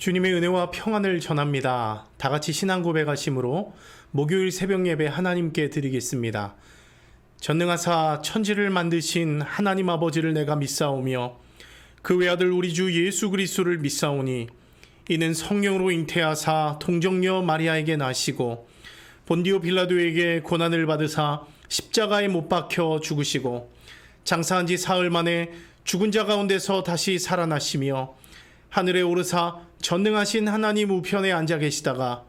주님의 은혜와 평안을 전합니다. 다 같이 신앙 고백하심으로 목요일 새벽 예배 하나님께 드리겠습니다. 전능하사 천지를 만드신 하나님 아버지를 내가 믿사오며 그 외아들 우리 주 예수 그리스도를 믿사오니 이는 성령으로 잉태하사 동정녀 마리아에게 나시고 본디오 빌라도에게 고난을 받으사 십자가에 못 박혀 죽으시고 장사한 지 사흘 만에 죽은 자 가운데서 다시 살아나시며 하늘에 오르사 전능하신 하나님 우편에 앉아 계시다가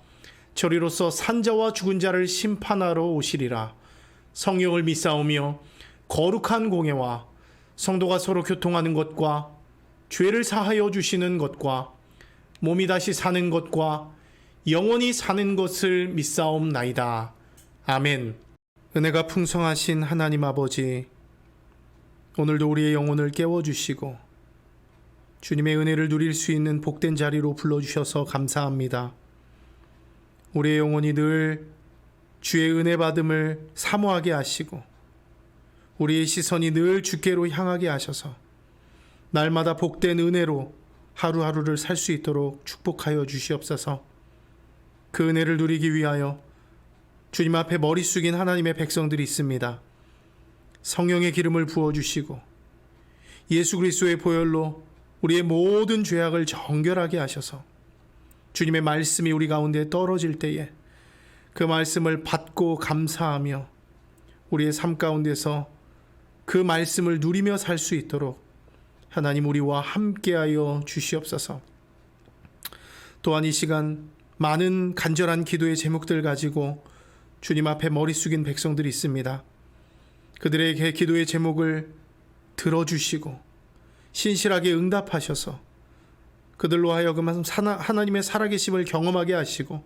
저리로서 산자와 죽은 자를 심판하러 오시리라. 성령을 믿사오며 거룩한 공예와 성도가 서로 교통하는 것과 죄를 사하여 주시는 것과 몸이 다시 사는 것과 영원히 사는 것을 믿사옵나이다. 아멘. 은혜가 풍성하신 하나님 아버지, 오늘도 우리의 영혼을 깨워주시고 주님의 은혜를 누릴 수 있는 복된 자리로 불러주셔서 감사합니다. 우리의 영혼이 늘 주의 은혜 받음을 사모하게 하시고 우리의 시선이 늘 주께로 향하게 하셔서 날마다 복된 은혜로 하루하루를 살 수 있도록 축복하여 주시옵소서. 그 은혜를 누리기 위하여 주님 앞에 머리 숙인 하나님의 백성들이 있습니다. 성령의 기름을 부어주시고 예수 그리스도의 보혈로 우리의 모든 죄악을 정결하게 하셔서 주님의 말씀이 우리 가운데 떨어질 때에 그 말씀을 받고 감사하며 우리의 삶 가운데서 그 말씀을 누리며 살 수 있도록 하나님 우리와 함께하여 주시옵소서. 또한 이 시간 많은 간절한 기도의 제목들 가지고 주님 앞에 머리 숙인 백성들이 있습니다. 그들의 기도의 제목을 들어주시고 신실하게 응답하셔서 그들로 하여금 하나님의 살아계심을 경험하게 하시고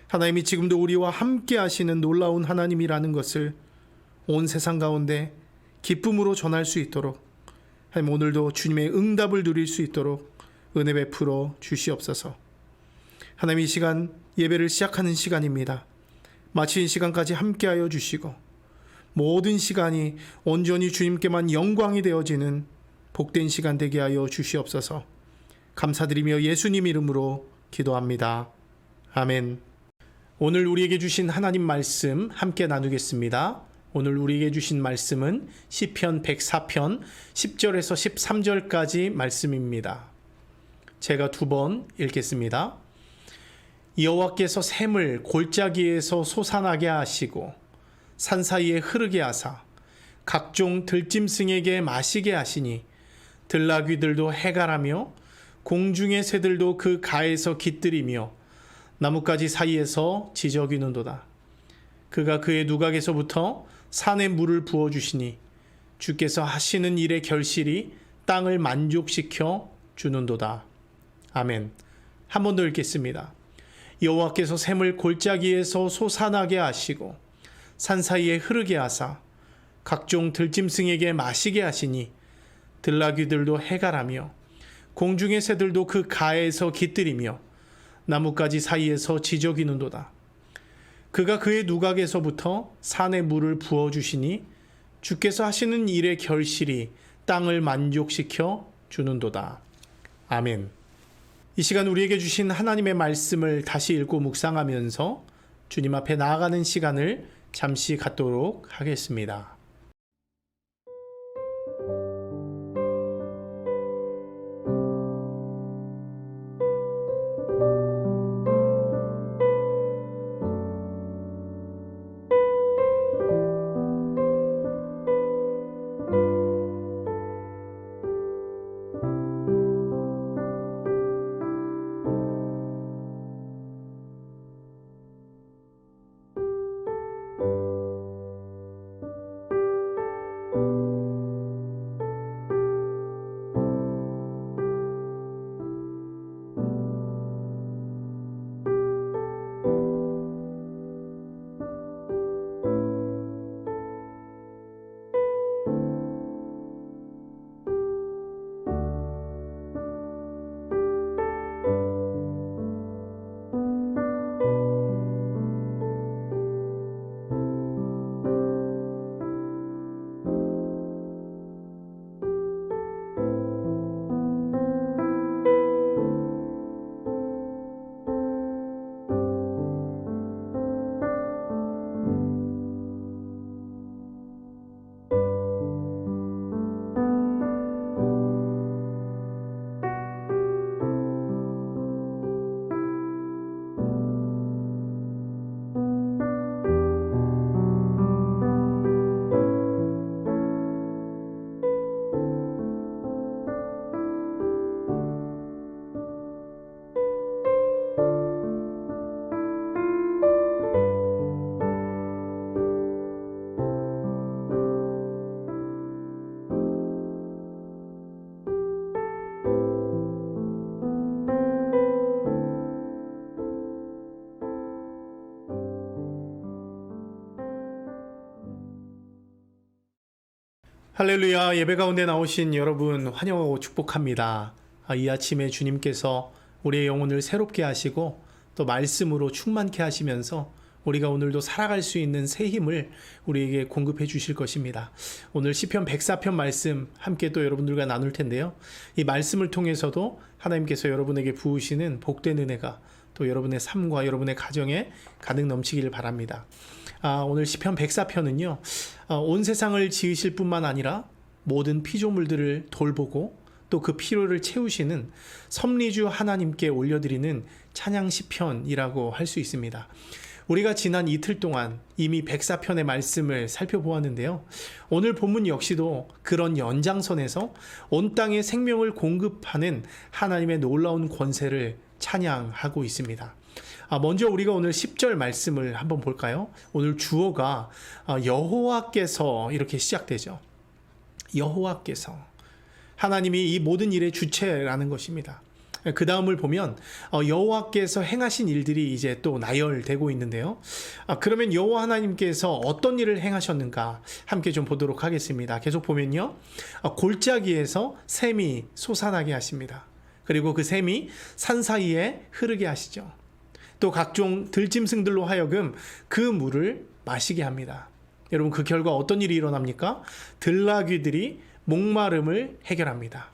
하나님이 지금도 우리와 함께 하시는 놀라운 하나님이라는 것을 온 세상 가운데 기쁨으로 전할 수 있도록 하나님 오늘도 주님의 응답을 누릴 수 있도록 은혜 베풀어 주시옵소서. 하나님 이 시간 예배를 시작하는 시간입니다. 마치는 시간까지 함께하여 주시고 모든 시간이 온전히 주님께만 영광이 되어지는 복된 시간 되게 하여 주시옵소서. 감사드리며 예수님 이름으로 기도합니다. 아멘. 오늘 우리에게 주신 하나님 말씀 함께 나누겠습니다. 오늘 우리에게 주신 말씀은 시편 104편 10절에서 13절까지 말씀입니다. 제가 두 번 읽겠습니다. 여호와께서 샘을 골짜기에서 솟아나게 하시고 산 사이에 흐르게 하사 각종 들짐승에게 마시게 하시니 들나귀들도 해갈하며 공중의 새들도 그 가에서 깃들이며 나뭇가지 사이에서 지저귀는도다. 그가 그의 누각에서부터 산에 물을 부어주시니 주께서 하시는 일의 결실이 땅을 만족시켜 주는도다. 아멘. 한 번 더 읽겠습니다. 여호와께서 샘을 골짜기에서 솟아나게 하시고 산 사이에 흐르게 하사 각종 들짐승에게 마시게 하시니 들나귀들도 해갈하며 공중의 새들도 그 가에서 깃들이며 나뭇가지 사이에서 지저귀는도다. 그가 그의 누각에서부터 산에 물을 부어주시니 주께서 하시는 일의 결실이 땅을 만족시켜 주는도다. 아멘. 이 시간 우리에게 주신 하나님의 말씀을 다시 읽고 묵상하면서 주님 앞에 나아가는 시간을 잠시 갖도록 하겠습니다. 할렐루야. 예배 가운데 나오신 여러분 환영하고 축복합니다. 이 아침에 주님께서 우리의 영혼을 새롭게 하시고 또 말씀으로 충만케 하시면서 우리가 오늘도 살아갈 수 있는 새 힘을 우리에게 공급해 주실 것입니다. 오늘 시편 104편 말씀 함께 또 여러분들과 나눌 텐데요. 이 말씀을 통해서도 하나님께서 여러분에게 부으시는 복된 은혜가 또 여러분의 삶과 여러분의 가정에 가득 넘치기를 바랍니다. 오늘 시편 104편은요. 온 세상을 지으실 뿐만 아니라 모든 피조물들을 돌보고 또 그 필요를 채우시는 섭리주 하나님께 올려드리는 찬양 시편이라고 할 수 있습니다. 우리가 지난 이틀 동안 이미 104편의 말씀을 살펴보았는데요. 오늘 본문 역시도 그런 연장선에서 온 땅에 생명을 공급하는 하나님의 놀라운 권세를 찬양하고 있습니다. 먼저 우리가 오늘 10절 말씀을 한번 볼까요? 오늘 주어가 여호와께서 이렇게 시작되죠. 여호와께서. 하나님이 이 모든 일의 주체라는 것입니다. 그 다음을 보면 여호와께서 행하신 일들이 이제 또 나열되고 있는데요. 그러면 여호와 하나님께서 어떤 일을 행하셨는가 함께 좀 보도록 하겠습니다. 계속 보면요. 골짜기에서 샘이 솟아나게 하십니다. 그리고 그 샘이 산 사이에 흐르게 하시죠. 또 각종 들짐승들로 하여금 그 물을 마시게 합니다. 여러분, 그 결과 어떤 일이 일어납니까? 들나귀들이 목마름을 해결합니다.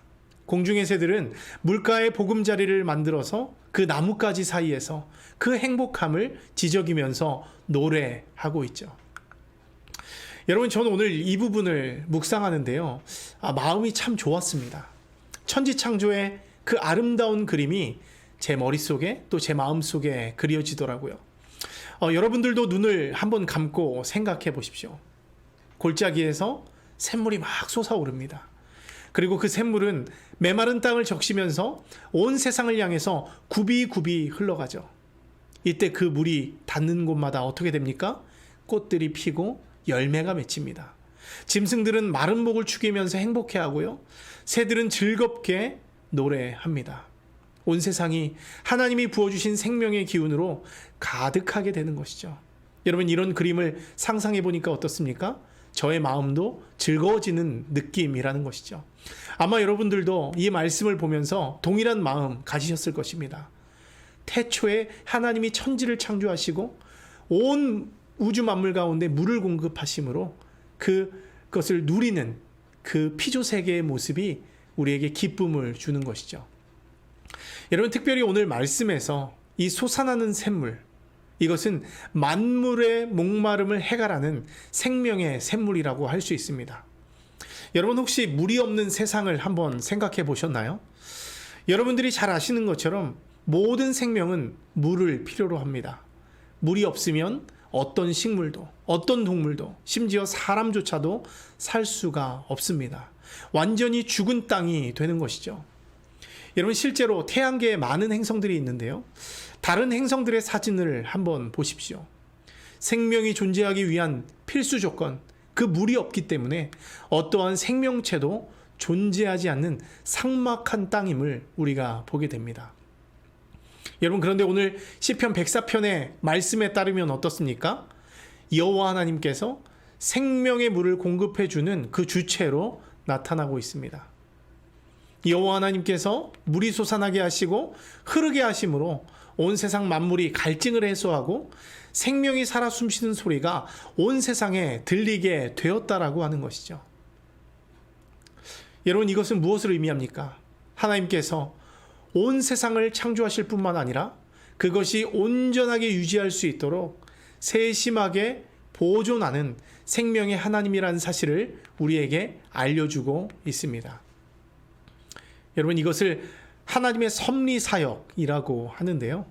공중의 새들은 물가에 보금자리를 만들어서 그 나뭇가지 사이에서 그 행복함을 지저귀면서 노래하고 있죠. 여러분, 저는 오늘 이 부분을 묵상하는데요. 마음이 참 좋았습니다. 천지창조의 그 아름다운 그림이 제 머릿속에 또 제 마음속에 그려지더라고요. 여러분들도 눈을 한번 감고 생각해 보십시오. 골짜기에서 샘물이 막 솟아오릅니다. 그리고 그 샘물은 메마른 땅을 적시면서 온 세상을 향해서 굽이굽이 흘러가죠. 이때 그 물이 닿는 곳마다 어떻게 됩니까? 꽃들이 피고 열매가 맺힙니다. 짐승들은 마른 목을 축이면서 행복해하고요. 새들은 즐겁게 노래합니다. 온 세상이 하나님이 부어주신 생명의 기운으로 가득하게 되는 것이죠. 여러분, 이런 그림을 상상해 보니까 어떻습니까? 저의 마음도 즐거워지는 느낌이라는 것이죠. 아마 여러분들도 이 말씀을 보면서 동일한 마음 가지셨을 것입니다. 태초에 하나님이 천지를 창조하시고 온 우주 만물 가운데 물을 공급하심으로 그것을 누리는 그 피조세계의 모습이 우리에게 기쁨을 주는 것이죠. 여러분, 특별히 오늘 말씀에서 이 솟아나는 샘물, 이것은 만물의 목마름을 해결하는 생명의 샘물이라고 할 수 있습니다. 여러분, 혹시 물이 없는 세상을 한번 생각해 보셨나요? 여러분들이 잘 아시는 것처럼 모든 생명은 물을 필요로 합니다. 물이 없으면 어떤 식물도, 어떤 동물도, 심지어 사람조차도 살 수가 없습니다. 완전히 죽은 땅이 되는 것이죠. 여러분, 실제로 태양계에 많은 행성들이 있는데요. 다른 행성들의 사진을 한번 보십시오. 생명이 존재하기 위한 필수 조건, 그 물이 없기 때문에 어떠한 생명체도 존재하지 않는 삭막한 땅임을 우리가 보게 됩니다. 여러분, 그런데 오늘 시편 104편의 말씀에 따르면 어떻습니까? 여호와 하나님께서 생명의 물을 공급해 주는 그 주체로 나타나고 있습니다. 여호와 하나님께서 물이 솟아나게 하시고 흐르게 하심으로 온 세상 만물이 갈증을 해소하고 생명이 살아 숨쉬는 소리가 온 세상에 들리게 되었다라고 하는 것이죠. 여러분, 이것은 무엇을 의미합니까? 하나님께서 온 세상을 창조하실 뿐만 아니라 그것이 온전하게 유지할 수 있도록 세심하게 보존하는 생명의 하나님이라는 사실을 우리에게 알려주고 있습니다. 여러분, 이것을 하나님의 섭리 사역이라고 하는데요.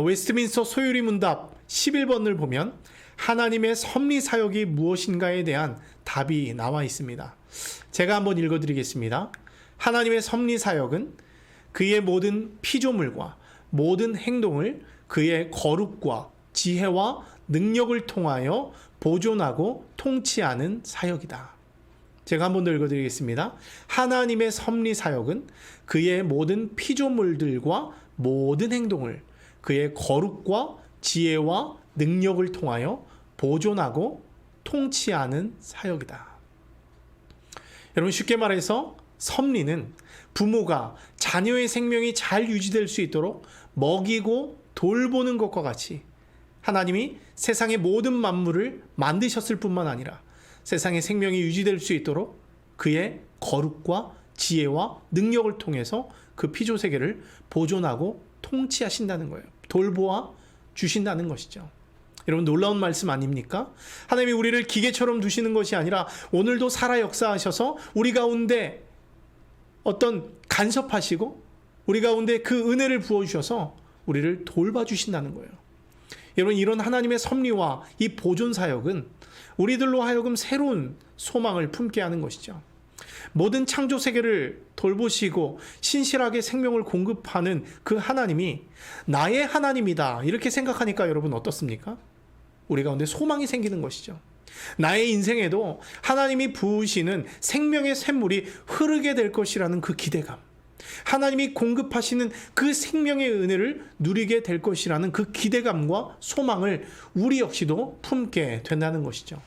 웨스트민스터 소유리 문답 11번을 보면 하나님의 섭리 사역이 무엇인가에 대한 답이 나와 있습니다. 제가 한번 읽어드리겠습니다. 하나님의 섭리 사역은 그의 모든 피조물과 모든 행동을 그의 거룩과 지혜와 능력을 통하여 보존하고 통치하는 사역이다. 제가 한 번 더 읽어드리겠습니다. 하나님의 섭리 사역은 그의 모든 피조물들과 모든 행동을 그의 거룩과 지혜와 능력을 통하여 보존하고 통치하는 사역이다. 여러분, 쉽게 말해서 섭리는 부모가 자녀의 생명이 잘 유지될 수 있도록 먹이고 돌보는 것과 같이 하나님이 세상의 모든 만물을 만드셨을 뿐만 아니라 세상의 생명이 유지될 수 있도록 그의 거룩과 지혜와 능력을 통해서 그 피조세계를 보존하고 통치하신다는 거예요. 돌보아 주신다는 것이죠. 여러분, 놀라운 말씀 아닙니까? 하나님이 우리를 기계처럼 두시는 것이 아니라 오늘도 살아 역사하셔서 우리 가운데 어떤 간섭하시고 우리 가운데 그 은혜를 부어주셔서 우리를 돌봐주신다는 거예요. 여러분, 이런 하나님의 섭리와 이 보존 사역은 우리들로 하여금 새로운 소망을 품게 하는 것이죠. 모든 창조 세계를 돌보시고 신실하게 생명을 공급하는 그 하나님이 나의 하나님이다, 이렇게 생각하니까 여러분 어떻습니까? 우리 가운데 소망이 생기는 것이죠. 나의 인생에도 하나님이 부으시는 생명의 샘물이 흐르게 될 것이라는 그 기대감, 하나님이 공급하시는 그 생명의 은혜를 누리게 될 것이라는 그 기대감과 소망을 우리 역시도 품게 된다는 것이죠.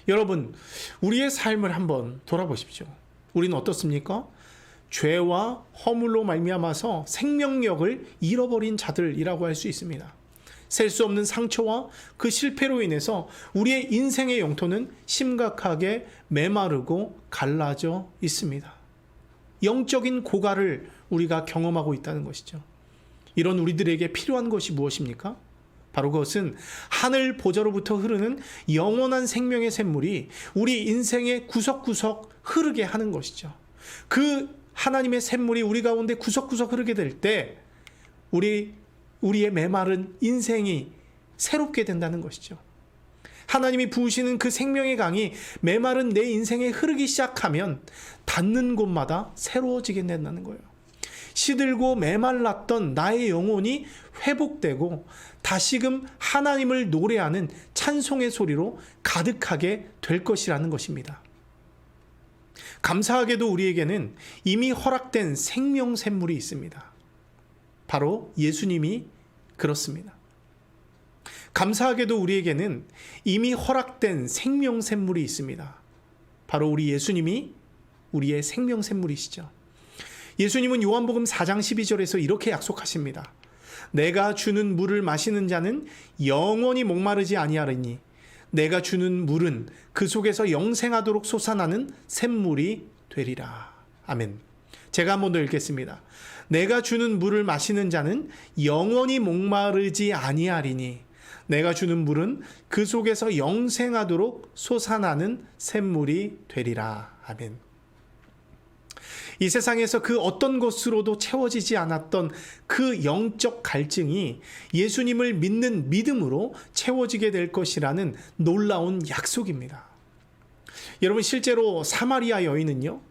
여러분, 우리의 삶을 한번 돌아보십시오. 우리는 어떻습니까? 죄와 허물로 말미암아서 생명력을 잃어버린 자들이라고 할 수 있습니다. 셀 수 없는 상처와 그 실패로 인해서 우리의 인생의 영토는 심각하게 메마르고 갈라져 있습니다. 영적인 고갈을 우리가 경험하고 있다는 것이죠. 이런 우리들에게 필요한 것이 무엇입니까? 바로 그것은 하늘 보좌로부터 흐르는 영원한 생명의 샘물이 우리 인생의 구석구석 흐르게 하는 것이죠. 그 하나님의 샘물이 우리 가운데 구석구석 흐르게 될 때 우리의 메마른 인생이 새롭게 된다는 것이죠. 하나님이 부으시는 그 생명의 강이 메마른 내 인생에 흐르기 시작하면 닿는 곳마다 새로워지게 된다는 거예요. 시들고 메말랐던 나의 영혼이 회복되고 다시금 하나님을 노래하는 찬송의 소리로 가득하게 될 것이라는 것입니다. 감사하게도 우리에게는 이미 허락된 생명 샘물이 있습니다. 바로 예수님이 그렇습니다. 감사하게도 우리에게는 이미 허락된 생명 샘물이 있습니다. 바로 우리 예수님이 우리의 생명 샘물이시죠. 예수님은 요한복음 4장 12절에서 이렇게 약속하십니다. 내가 주는 물을 마시는 자는 영원히 목마르지 아니하리니 내가 주는 물은 그 속에서 영생하도록 솟아나는 샘물이 되리라. 아멘. 제가 한 번 더 읽겠습니다. 내가 주는 물을 마시는 자는 영원히 목마르지 아니하리니 내가 주는 물은 그 속에서 영생하도록 솟아나는 샘물이 되리라. 아멘. 이 세상에서 그 어떤 것으로도 채워지지 않았던 그 영적 갈증이 예수님을 믿는 믿음으로 채워지게 될 것이라는 놀라운 약속입니다. 여러분, 실제로 사마리아 여인은요,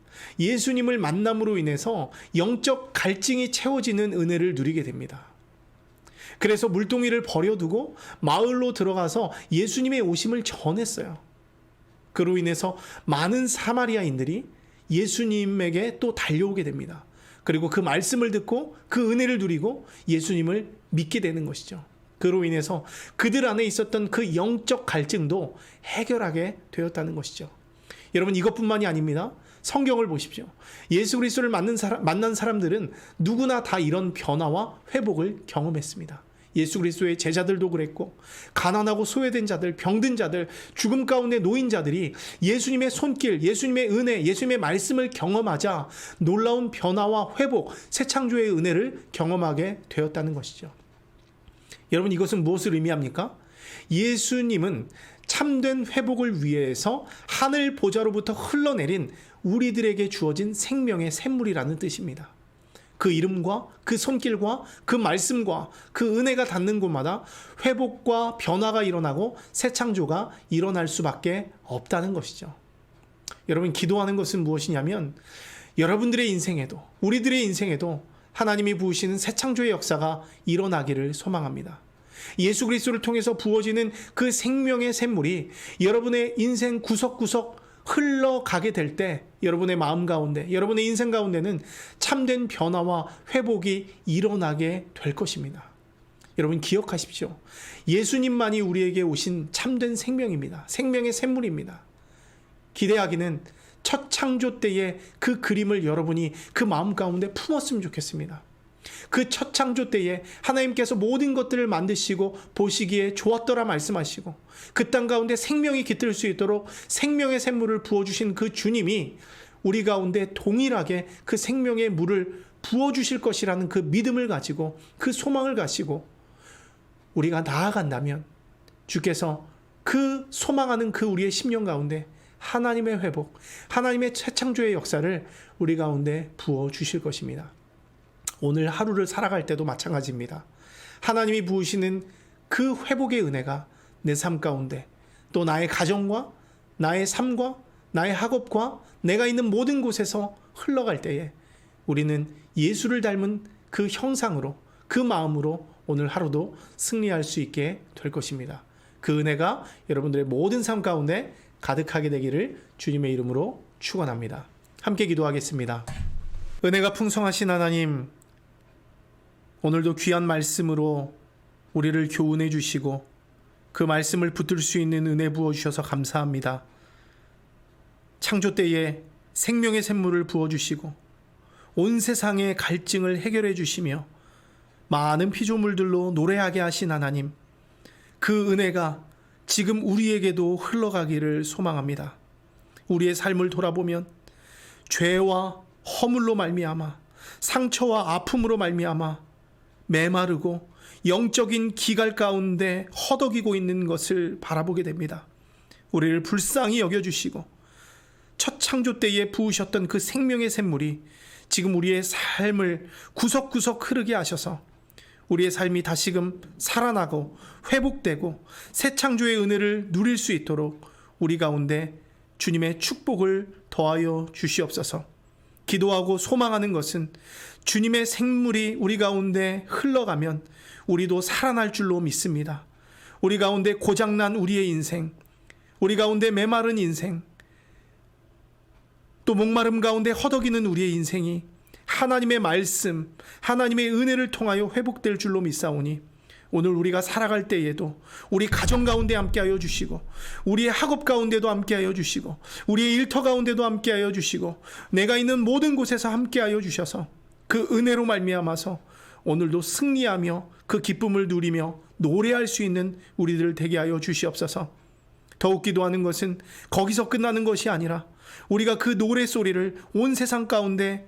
예수님을 만남으로 인해서 영적 갈증이 채워지는 은혜를 누리게 됩니다. 그래서 물동이를 버려두고 마을로 들어가서 예수님의 오심을 전했어요. 그로 인해서 많은 사마리아인들이 예수님에게 또 달려오게 됩니다. 그리고 그 말씀을 듣고 그 은혜를 누리고 예수님을 믿게 되는 것이죠. 그로 인해서 그들 안에 있었던 그 영적 갈증도 해결하게 되었다는 것이죠. 여러분, 이것뿐만이 아닙니다. 성경을 보십시오. 예수 그리스도를 만난 사람들은 누구나 다 이런 변화와 회복을 경험했습니다. 예수 그리스도의 제자들도 그랬고, 가난하고 소외된 자들, 병든 자들, 죽음 가운데 놓인 자들이 예수님의 손길, 예수님의 은혜, 예수님의 말씀을 경험하자 놀라운 변화와 회복, 새 창조의 은혜를 경험하게 되었다는 것이죠. 여러분, 이것은 무엇을 의미합니까? 예수님은 참된 회복을 위해서 하늘 보좌로부터 흘러내린 우리들에게 주어진 생명의 샘물이라는 뜻입니다. 그 이름과 그 손길과 그 말씀과 그 은혜가 닿는 곳마다 회복과 변화가 일어나고 새 창조가 일어날 수밖에 없다는 것이죠. 여러분, 기도하는 것은 무엇이냐면 여러분들의 인생에도, 우리들의 인생에도 하나님이 부으시는 새 창조의 역사가 일어나기를 소망합니다. 예수 그리스도를 통해서 부어지는 그 생명의 샘물이 여러분의 인생 구석구석 흘러가게 될 때 여러분의 마음 가운데, 여러분의 인생 가운데는 참된 변화와 회복이 일어나게 될 것입니다. 여러분, 기억하십시오. 예수님만이 우리에게 오신 참된 생명입니다. 생명의 샘물입니다. 기대하기는 첫 창조 때의 그 그림을 여러분이 그 마음 가운데 품었으면 좋겠습니다. 그 첫 창조 때에 하나님께서 모든 것들을 만드시고 보시기에 좋았더라 말씀하시고 그 땅 가운데 생명이 깃들 수 있도록 생명의 샘물을 부어주신 그 주님이 우리 가운데 동일하게 그 생명의 물을 부어주실 것이라는 그 믿음을 가지고 그 소망을 가지고 우리가 나아간다면 주께서 그 소망하는 그 우리의 심령 가운데 하나님의 회복, 하나님의 재창조의 역사를 우리 가운데 부어주실 것입니다. 오늘 하루를 살아갈 때도 마찬가지입니다. 하나님이 부으시는 그 회복의 은혜가 내 삶 가운데 또 나의 가정과 나의 삶과 나의 학업과 내가 있는 모든 곳에서 흘러갈 때에 우리는 예수를 닮은 그 형상으로 그 마음으로 오늘 하루도 승리할 수 있게 될 것입니다. 그 은혜가 여러분들의 모든 삶 가운데 가득하게 되기를 주님의 이름으로 축원합니다. 함께 기도하겠습니다. 은혜가 풍성하신 하나님, 오늘도 귀한 말씀으로 우리를 교훈해 주시고 그 말씀을 붙들 수 있는 은혜 부어주셔서 감사합니다. 창조 때에 생명의 샘물을 부어주시고 온 세상의 갈증을 해결해 주시며 많은 피조물들로 노래하게 하신 하나님, 그 은혜가 지금 우리에게도 흘러가기를 소망합니다. 우리의 삶을 돌아보면 죄와 허물로 말미암아 상처와 아픔으로 말미암아 메마르고 영적인 기갈 가운데 허덕이고 있는 것을 바라보게 됩니다. 우리를 불쌍히 여겨주시고 첫 창조 때에 부으셨던 그 생명의 샘물이 지금 우리의 삶을 구석구석 흐르게 하셔서 우리의 삶이 다시금 살아나고 회복되고 새 창조의 은혜를 누릴 수 있도록 우리 가운데 주님의 축복을 더하여 주시옵소서. 기도하고 소망하는 것은 주님의 생물이 우리 가운데 흘러가면 우리도 살아날 줄로 믿습니다. 우리 가운데 고장난 우리의 인생, 우리 가운데 메마른 인생, 또 목마름 가운데 허덕이는 우리의 인생이 하나님의 말씀, 하나님의 은혜를 통하여 회복될 줄로 믿사오니 오늘 우리가 살아갈 때에도 우리 가정 가운데 함께하여 주시고 우리의 학업 가운데도 함께하여 주시고 우리의 일터 가운데도 함께하여 주시고 내가 있는 모든 곳에서 함께하여 주셔서 그 은혜로 말미암아서 오늘도 승리하며 그 기쁨을 누리며 노래할 수 있는 우리들 되게 하여 주시옵소서. 더욱 기도하는 것은 거기서 끝나는 것이 아니라 우리가 그 노래소리를 온 세상 가운데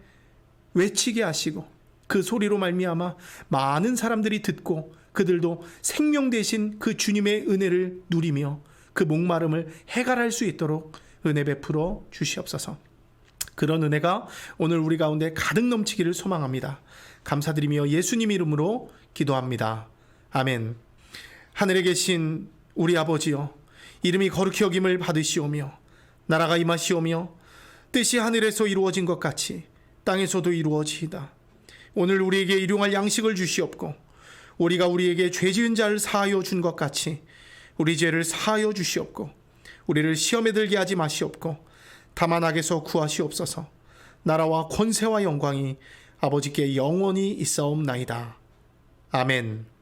외치게 하시고 그 소리로 말미암아 많은 사람들이 듣고 그들도 생명 되신 그 주님의 은혜를 누리며 그 목마름을 해결할 수 있도록 은혜 베풀어 주시옵소서. 그런 은혜가 오늘 우리 가운데 가득 넘치기를 소망합니다. 감사드리며 예수님 이름으로 기도합니다. 아멘. 하늘에 계신 우리 아버지여, 이름이 거룩히 여김을 받으시오며 나라가 임하시오며 뜻이 하늘에서 이루어진 것 같이 땅에서도 이루어지이다. 오늘 우리에게 일용할 양식을 주시옵고 우리가 우리에게 죄 지은 자를 사하여 준 것 같이 우리 죄를 사하여 주시옵고 우리를 시험에 들게 하지 마시옵고 다만 악에서 구하시옵소서. 나라와 권세와 영광이 아버지께 영원히 있사옵나이다. 아멘.